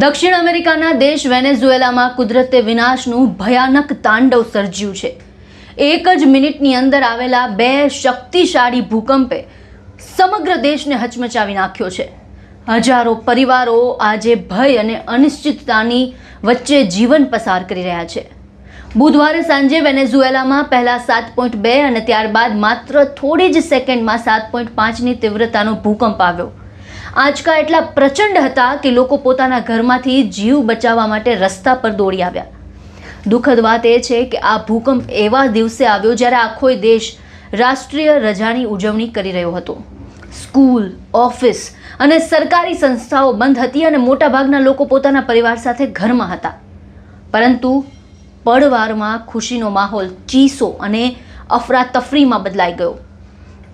દક્ષિણ અમેરિકાના દેશ વેનેઝુએલામાં કુદરતે વિનાશનું ભયાનક તાંડવ સર્જ્યું છે। એક જ મિનિટની અંદર આવેલા બે શક્તિશાળી ભૂકંપે સમગ્ર દેશને હચમચાવી નાખ્યો છે। હજારો પરિવારો આજે ભય અને અનિશ્ચિતતાની વચ્ચે જીવન પસાર કરી રહ્યા છે। બુધવારે સાંજે વેનેઝુએલામાં પહેલા 7.2 અને ત્યારબાદ માત્ર થોડી જ સેકન્ડમાં 7.5ની તીવ્રતાનો ભૂકંપ આવ્યો। આંચકા એટલા પ્રચંડ હતા કે લોકો પોતાના ઘરમાંથી જીવ બચાવવા માટે રસ્તા પર દોડી આવ્યા। દુઃખદ વાત એ છે કે આ ભૂકંપ એવા દિવસે આવ્યો જ્યારે આખો દેશ રાષ્ટ્રીય રજાની ઉજવણી કરી રહ્યો હતો। સ્કૂલ, ઓફિસ અને સરકારી સંસ્થાઓ બંધ હતી અને મોટાભાગના લોકો પોતાના પરિવાર સાથે ઘરમાં હતા, પરંતુ પળવારમાં ખુશીનો માહોલ ચીસો અને અફરાતફરીમાં બદલાઈ ગયો।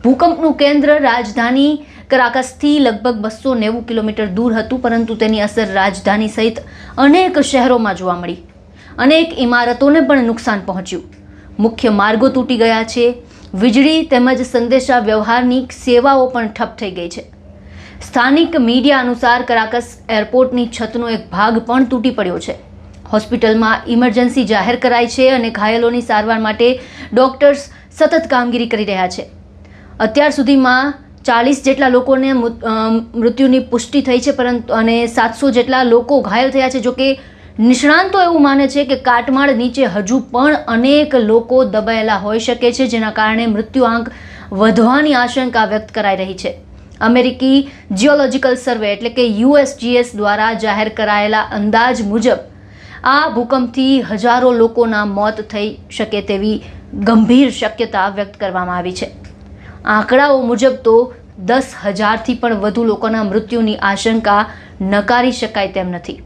ભૂકંપનું કેન્દ્ર રાજધાની કરાકસથી લગભગ 290 કિલોમીટર દૂર હતું, પરંતુ તેની અસર રાજધાની સહિત અનેક શહેરોમાં જોવા મળી। અનેક ઇમારતોને પણ નુકસાન પહોંચ્યું। મુખ્ય માર્ગો તૂટી ગયા છે। વીજળી તેમજ સંદેશા વ્યવહારની સેવાઓ પણ ઠપ થઈ ગઈ છે। સ્થાનિક મીડિયા અનુસાર કરાકસ એરપોર્ટની છતનો એક ભાગ પણ તૂટી પડ્યો છે। હોસ્પિટલમાં ઇમરજન્સી જાહેર કરાઈ છે અને ઘાયલોની સારવાર માટે ડોક્ટર્સ સતત કામગીરી કરી રહ્યા છે। અત્યાર સુધીમાં 40 જેટલા લોકોને મૃત્યુની પુષ્ટિ થઈ છે, પરંતુ અને 700 જેટલા લોકો ઘાયલ થયા છે। જોકે નિષ્ણાંતો એવું માને છે કે કાટમાળ નીચે હજુ પણ અનેક લોકો દબાયેલા હોઈ શકે છે, જેના કારણે મૃત્યુઆંક વધવાની આશંકા વ્યક્ત કરાઈ રહી છે। અમેરિકી જિયોલોજિકલ સર્વે એટલે કે USGS દ્વારા જાહેર કરાયેલા અંદાજ મુજબ આ ભૂકંપથી હજારો લોકોના મોત થઈ શકે તેવી ગંભીર શક્યતા વ્યક્ત કરવામાં આવી છે। આંકડાઓ મુજબ તો 10,000થી પણ વધુ લોકોના મૃત્યુની આશંકા નકારી શકાય તેમ નથી।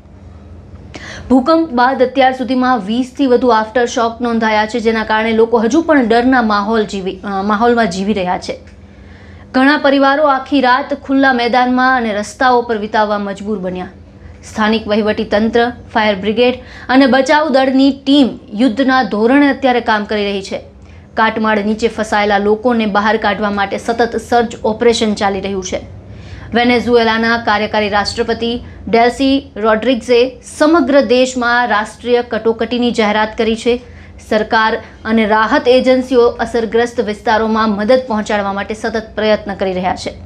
ભૂકંપ બાદ અત્યાર સુધીમાં 20થી વધુ આફ્ટર શોક નોંધાયા છે, જેના કારણે લોકો હજુ પણ ડરના માહોલમાં જીવી રહ્યા છે। ઘણા પરિવારો આખી રાત ખુલ્લા મેદાનમાં અને રસ્તાઓ પર વિતાવવા મજબૂર બન્યા। સ્થાનિક વહીવટી તંત્ર, ફાયર બ્રિગેડ અને બચાવ દળની ટીમ યુદ્ધના ધોરણે અત્યારે કામ કરી રહી છે। કાટમાળ નીચે ફસાયેલા લોકોને બહાર કાઢવા માટે સતત સર્ચ ઓપરેશન ચાલી રહ્યું છે। વેનેઝુએલાના કાર્યકારી રાષ્ટ્રપતિ ડેલ્સી રોડ્રિગ્સે સમગ્ર દેશમાં રાષ્ટ્રીય કટોકટીની જાહેરાત કરી છે। સરકાર અને રાહત એજન્સીઓ અસરગ્રસ્ત વિસ્તારોમાં મદદ પહોંચાડવા માટે સતત પ્રયત્ન કરી રહ્યા છે।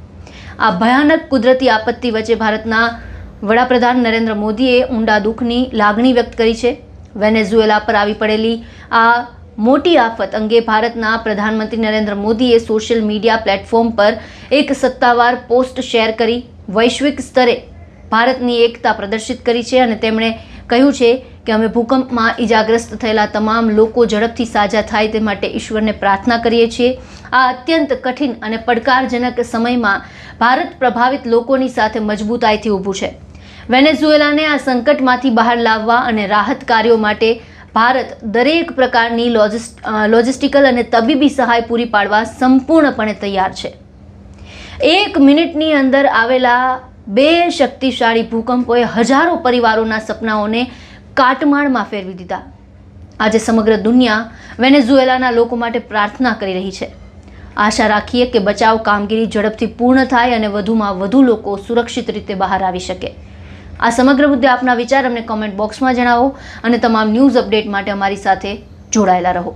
આ ભયાનક કુદરતી આપત્તિ વચ્ચે ભારતના વડાપ્રધાન નરેન્દ્ર મોદીએ ઊંડા દુઃખની લાગણી વ્યક્ત કરી છે। વેનેઝુએલા પર આવી પડેલી આ મોટી આફત અંગે ભારતના પ્રધાનમંત્રી નરેન્દ્ર મોદીએ સોશિયલ મીડિયા પ્લેટફોર્મ પર એક સત્તાવાર પોસ્ટ શેર કરી વૈશ્વિક સ્તરે ભારતની એકતા પ્રદર્શિત કરી છે અને તેમણે કહ્યું છે કે અમે ભૂકંપમાં ઈજાગ્રસ્ત થયેલા તમામ લોકો ઝડપથી સાજા થાય તે માટે ઈશ્વરને પ્રાર્થના કરીએ છીએ। આ અત્યંત કઠિન અને પડકારજનક સમયમાં ભારત પ્રભાવિત લોકોની સાથે મજબૂતાઈથી ઊભું છે। વેનેઝુએલાને આ સંકટમાંથી બહાર લાવવા અને રાહત કાર્યો માટે ભારત દરેક પ્રકારની લોજિસ્ટિકલ અને તબીબી સહાય પૂરી પાડવા સંપૂર્ણપણે તૈયાર છે। એક મિનિટની અંદર આવેલા બે શક્તિશાળી ભૂકંપોએ હજારો પરિવારોના સપનાઓને કાટમાળમાં ફેરવી દીધા। આજે સમગ્ર દુનિયા વેનેઝુએલાના લોકો માટે પ્રાર્થના કરી રહી છે। આશા રાખીએ કે બચાવ કામગીરી ઝડપથી પૂર્ણ થાય અને વધુમાં વધુ લોકો સુરક્ષિત રીતે બહાર આવી શકે। આ સમગ્ર મુદ્દે આપના વિચાર અમને કોમેન્ટ બોક્સમાં જણાવો અને તમામ ન્યૂઝ અપડેટ માટે અમારી સાથે જોડાયેલા રહો।